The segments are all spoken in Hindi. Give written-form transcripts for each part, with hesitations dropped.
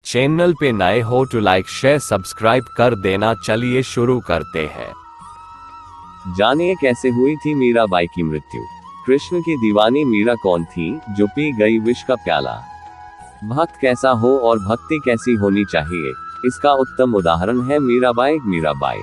चैनल पे नए हो तो लाइक शेयर सब्सक्राइब कर देना। चलिए शुरू करते हैं। जानिए कैसे हुई थी मीराबाई की मृत्यु। कृष्ण की दीवानी मीरा कौन थी जो पी गई विष का प्याला। भक्त कैसा हो और भक्ति कैसी होनी चाहिए, इसका उत्तम उदाहरण है मीराबाई।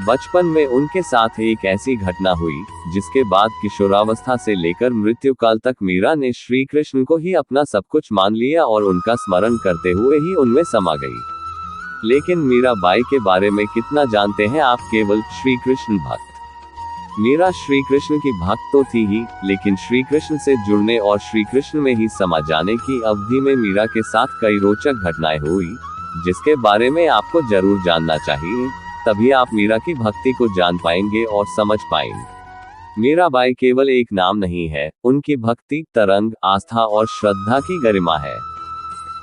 बचपन में उनके साथ एक ऐसी घटना हुई जिसके बाद किशोरावस्था से लेकर मृत्यु काल तक मीरा ने श्री कृष्ण को ही अपना सब कुछ मान लिया और उनका स्मरण करते हुए ही उनमें समा गई। लेकिन मीराबाई के बारे में कितना जानते हैं आप? केवल श्री कृष्ण भक्त। मीरा श्री कृष्ण की भक्त तो थी ही, लेकिन श्री कृष्ण से जुड़ने और श्री कृष्ण में ही समा जाने की अवधि में मीरा के साथ कई रोचक घटनाएं हुई जिसके बारे में आपको जरूर जानना चाहिए। तभी आप मीरा की भक्ति को जान पाएंगे और समझ पाएंगे। मीराबाई केवल एक नाम नहीं है, उनकी भक्ति, तरंग, आस्था और श्रद्धा की गरिमा है।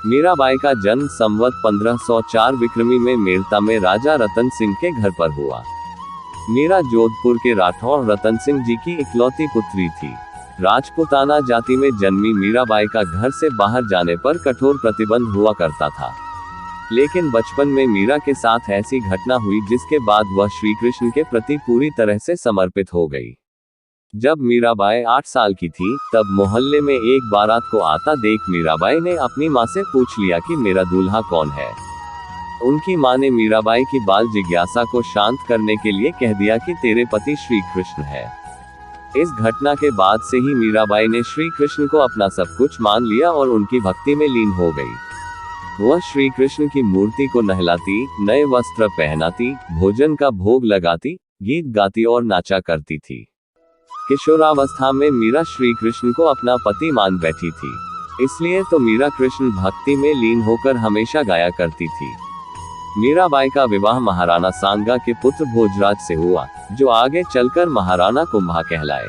मीराबाई का जन्म संवत 1504 विक्रमी में मेड़ता में राजा रतन सिंह के घर पर हुआ। मीरा जोधपुर के राठौर रतन सिंह जी की इकलौती पुत्री थी। राजपूताना जाति में जन्मी मीराबाई का घर से बाहर जाने पर कठोर प्रतिबंध हुआ करता था। लेकिन बचपन में मीरा के साथ ऐसी घटना हुई जिसके बाद वह श्री कृष्ण के प्रति पूरी तरह से समर्पित हो गई। जब मीराबाई 8 साल की थी तब मोहल्ले में एक बारात को आता देख मीराबाई ने अपनी माँ से पूछ लिया कि मेरा दूल्हा कौन है। उनकी माँ ने मीराबाई की बाल जिज्ञासा को शांत करने के लिए कह दिया कि तेरे पति श्री कृष्ण है। इस घटना के बाद से ही मीराबाई ने श्री कृष्ण को अपना सब कुछ मान लिया और उनकी भक्ति में लीन हो गई। वह श्री कृष्ण की मूर्ति को नहलाती, नए वस्त्र पहनाती, भोजन का भोग लगाती, गीत गाती और नाचा करती थी। किशोरावस्था में मीरा श्री कृष्ण को अपना पति मान बैठी थी, इसलिए तो मीरा कृष्ण भक्ति में लीन होकर हमेशा गाया करती थी। मीराबाई का विवाह महाराणा सांगा के पुत्र भोजराज से हुआ, जो आगे चलकर महाराणा कुंभा कहलाए।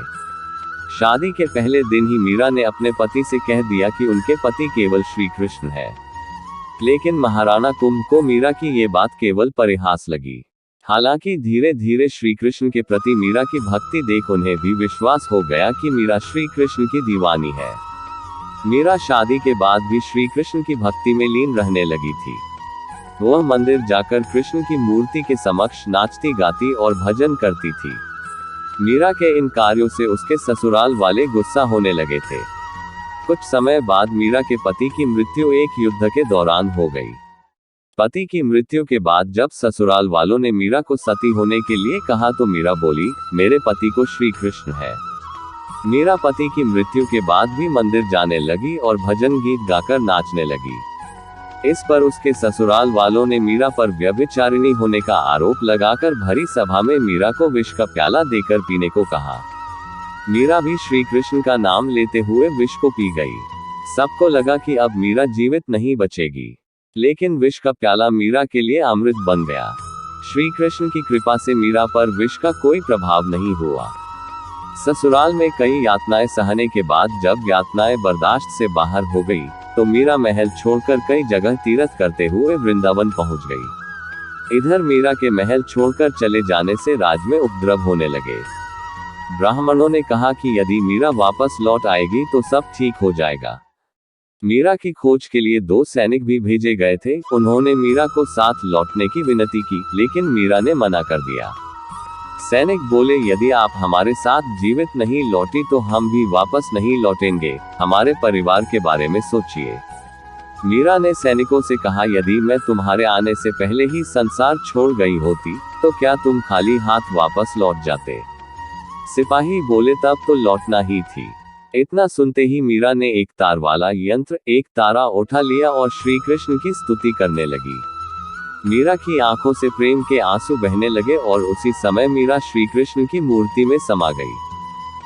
शादी के पहले दिन ही मीरा ने अपने पति से कह दिया कि उनके पति केवल श्री कृष्ण है। लेकिन महाराणा कुंभ को मीरा की ये बात केवल परिहास लगी। हालांकि धीरे धीरे श्री कृष्ण के प्रति मीरा की भक्ति देख उन्हें भी विश्वास हो गया कि मीरा श्री कृष्ण की दीवानी है। मीरा शादी के बाद भी श्री कृष्ण की भक्ति में लीन रहने लगी थी। वह मंदिर जाकर कृष्ण की मूर्ति के समक्ष नाचती, गाती और भजन करती थी। मीरा के इन कार्यों से उसके ससुराल वाले गुस्सा होने लगे थे। कुछ समय बाद मीरा के पति की मृत्यु एक युद्ध के दौरान हो गई। पति की मृत्यु के बाद जब ससुराल वालों ने मीरा को सती होने के लिए कहा तो मीरा बोली, मेरे पति को श्री कृष्ण है। मीरा पति की मृत्यु के बाद भी मंदिर जाने लगी और भजन गीत गाकर नाचने लगी। इस पर उसके ससुराल वालों ने मीरा पर व्यभिचारिणी होने का आरोप लगाकर भरी सभा में मीरा को विष का प्याला देकर पीने को कहा। मीरा भी श्री कृष्ण का नाम लेते हुए विष को पी गई। सबको लगा कि अब मीरा जीवित नहीं बचेगी, लेकिन विष का प्याला मीरा के लिए अमृत बन गया। श्री कृष्ण की कृपा से मीरा पर विष का कोई प्रभाव नहीं हुआ। ससुराल में कई यातनाएं सहने के बाद जब यातनाएं बर्दाश्त से बाहर हो गई तो मीरा महल छोड़कर कई जगह तीर्थ करते हुए वृंदावन पहुंच गई। इधर मीरा के महल छोड़कर चले जाने से राज में उपद्रव होने लगे। ब्राह्मणों ने कहा कि यदि मीरा वापस लौट आएगी तो सब ठीक हो जाएगा। मीरा की खोज के लिए 2 सैनिक भी भेजे गए थे। उन्होंने मीरा को साथ लौटने की विनती की, लेकिन मीरा ने मना कर दिया। सैनिक बोले, यदि आप हमारे साथ जीवित नहीं लौटी तो हम भी वापस नहीं लौटेंगे, हमारे परिवार के बारे में सोचिए। मीरा ने सैनिकों से कहा, यदि मैं तुम्हारे आने से पहले ही संसार छोड़ गई होती तो क्या तुम खाली हाथ वापस लौट जाते? सिपाही बोले, तब तो लौटना ही थी। इतना सुनते ही मीरा ने एक तार वाला यंत्र, एक तारा उठा लिया और श्री कृष्ण की स्तुति करने लगी। मीरा की आंखों से प्रेम के आंसू बहने लगे और उसी समय मीरा श्री कृष्ण की मूर्ति में समा गई।